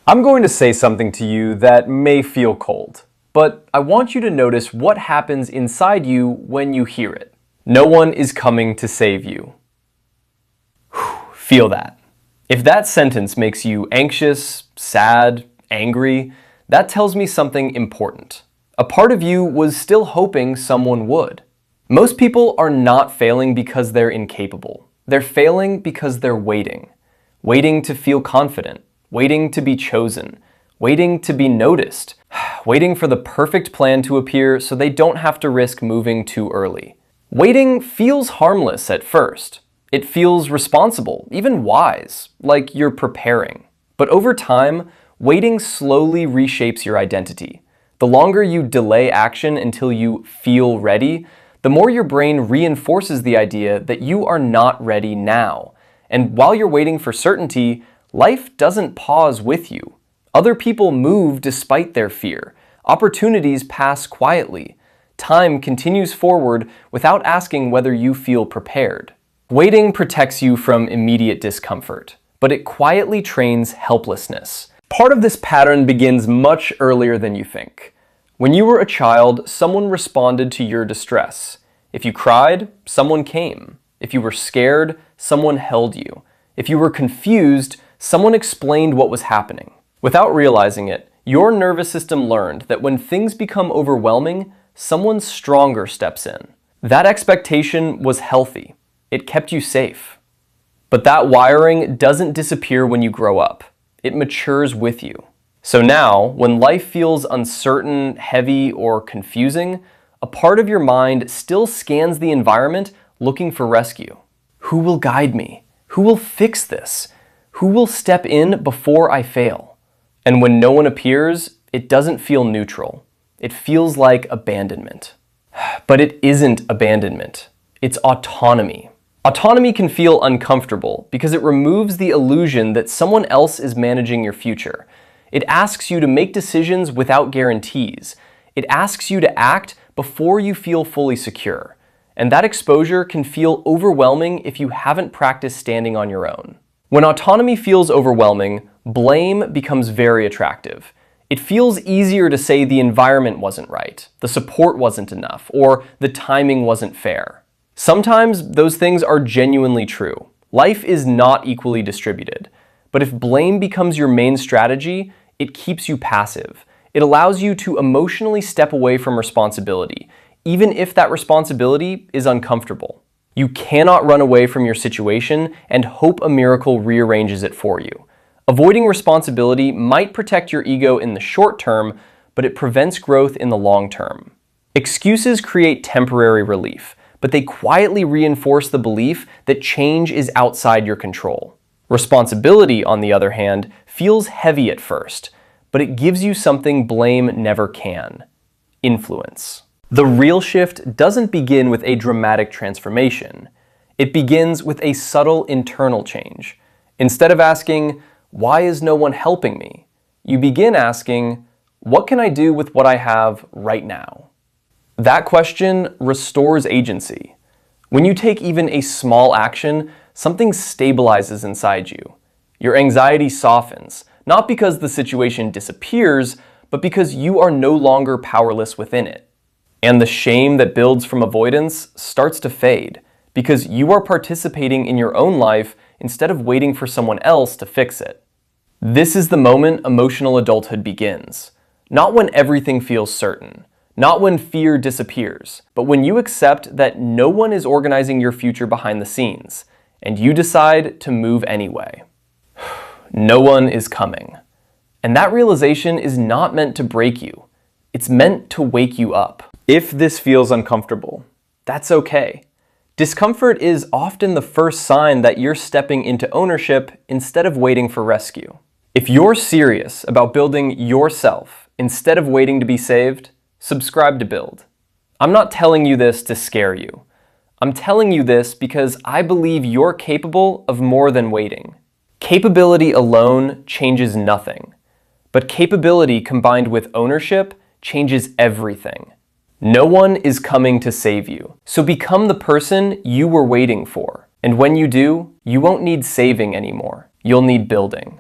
I'm going to say something to you that may feel cold, but I want you to notice what happens inside you when you hear it. No one is coming to save you. Feel that. If that sentence makes you anxious, sad, angry, that tells me something important. A part of you was still hoping someone would. Most people are not failing because they're incapable. They're failing because they're waiting. Waiting to feel confident. Waiting to be chosen. Waiting to be noticed. Waiting for the perfect plan to appear so they don't have to risk moving too early. Waiting feels harmless at first. It feels responsible, even wise, like you're preparing. But over time, waiting slowly reshapes your identity. The longer you delay action until you feel ready, the more your brain reinforces the idea that you are not ready now. And while you're waiting for certainty, life doesn't pause with you. Other people move despite their fear. Opportunities pass quietly. Time continues forward without asking whether you feel prepared. Waiting protects you from immediate discomfort, but it quietly trains helplessness. Part of this pattern begins much earlier than you think. When you were a child, someone responded to your distress. If you cried, someone came. If you were scared, someone held you. If you were confused, someone explained what was happening. Without realizing it, your nervous system learned that when things become overwhelming, someone stronger steps in. That expectation was healthy. It kept you safe. But that wiring doesn't disappear when you grow up. It matures with you. So now, when life feels uncertain, heavy, or confusing, a part of your mind still scans the environment looking for rescue. Who will guide me? Who will fix this? Who will step in before I fail? And when no one appears, it doesn't feel neutral. It feels like abandonment. But it isn't abandonment. It's autonomy. Autonomy can feel uncomfortable because it removes the illusion that someone else is managing your future. It asks you to make decisions without guarantees. It asks you to act before you feel fully secure. And that exposure can feel overwhelming if you haven't practiced standing on your own. When autonomy feels overwhelming, blame becomes very attractive. It feels easier to say the environment wasn't right, the support wasn't enough, or the timing wasn't fair. Sometimes those things are genuinely true. Life is not equally distributed. But if blame becomes your main strategy, it keeps you passive. It allows you to emotionally step away from responsibility, even if that responsibility is uncomfortable. You cannot run away from your situation and hope a miracle rearranges it for you. Avoiding responsibility might protect your ego in the short term, but it prevents growth in the long term. Excuses create temporary relief, but they quietly reinforce the belief that change is outside your control. Responsibility, on the other hand, feels heavy at first, but it gives you something blame never can: influence. The real shift doesn't begin with a dramatic transformation. It begins with a subtle internal change. Instead of asking, "Why is no one helping me?" you begin asking, "What can I do with what I have right now?" That question restores agency. When you take even a small action, something stabilizes inside you. Your anxiety softens, not because the situation disappears, but because you are no longer powerless within it. And the shame that builds from avoidance starts to fade, because you are participating in your own life instead of waiting for someone else to fix it. This is the moment emotional adulthood begins. Not when everything feels certain, not when fear disappears, but when you accept that no one is organizing your future behind the scenes, and you decide to move anyway. No one is coming. And that realization is not meant to break you. It's meant to wake you up. If this feels uncomfortable, that's okay. Discomfort is often the first sign that you're stepping into ownership instead of waiting for rescue. If you're serious about building yourself instead of waiting to be saved, subscribe to Build. I'm not telling you this to scare you. I'm telling you this because I believe you're capable of more than waiting. Capability alone changes nothing, but capability combined with ownership changes everything. No one is coming to save you, so become the person you were waiting for. And when you do, you won't need saving anymore. You'll need building.